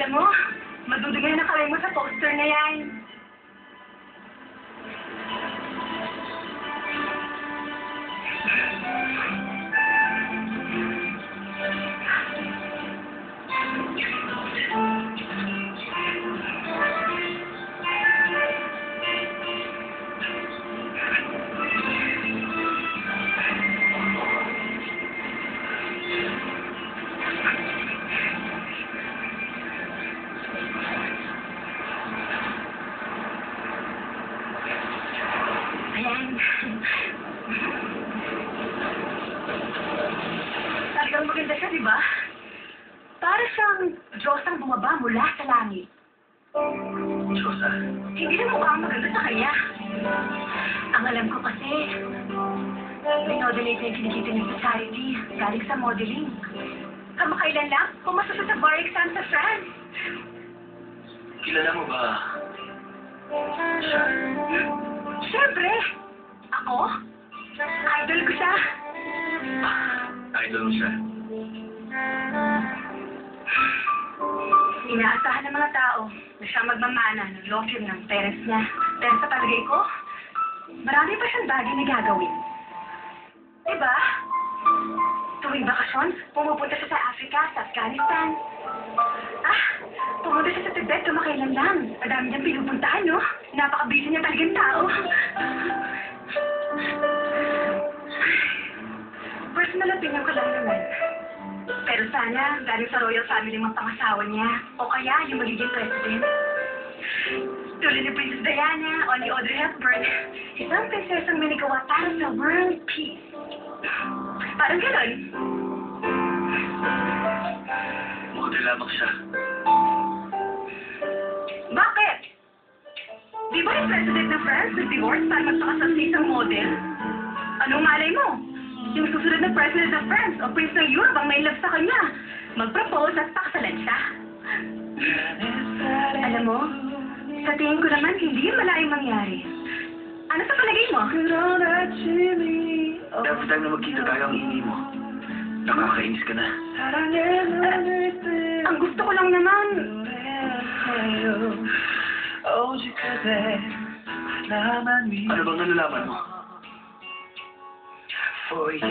Alam mo, madudugay na kamay mo sa poster na yan. Talagang maganda siya, di ba? Para siyang Diyos ang bumaba mula sa langit. Diyos, ah. Hindi na mukhang maganda sa kanya. Ang alam ko kasi, minodolate niya yung kinikita ng society galing sa modeling. Kamakailan lang, pumasa siya sa bar exam sa France. Kilala mo ba siya? Siyempre! Ako? Idol ko siya. Idol mo siya? Inaasahan ng mga tao na siya magmamana ng law firm ng parents niya. Pero sa palagay ko, marami pa siyang bagay na gagawin. Diba? Tuwing bakasyon, pumupunta siya sa Africa, sa Afghanistan. Pumunta siya sa Tibet, tumakailan lang. Madami niyang pinupuntahan, no? Napaka-busy niya talagang tao. Personal opinion ko lang naman. Pero sana, galing sa royal family mga pangasawa niya. O kaya, yung magiging president. Tulad ni Princess Diana o ni Audrey Hepburn. Isang prinsesang may nagawa para sa world peace. Parang gano'n. Model lamang siya. Bakit? Di ba yung president ng France nag-divorce para magpakasal sa isang model? Anong malay mo? Yung susunod na president ng France o prince ng Europe ang may love sa kanya. Mag-propose at pakasalan siya. Alam mo, sa tingin ko naman hindi yung malayong mangyari. Ano sa palagay mo? Every time na magkita tayo ang hindi mo. Nakakainis ka na. Ang gusto ko lang naman, Ano bang nalalaman mo? For you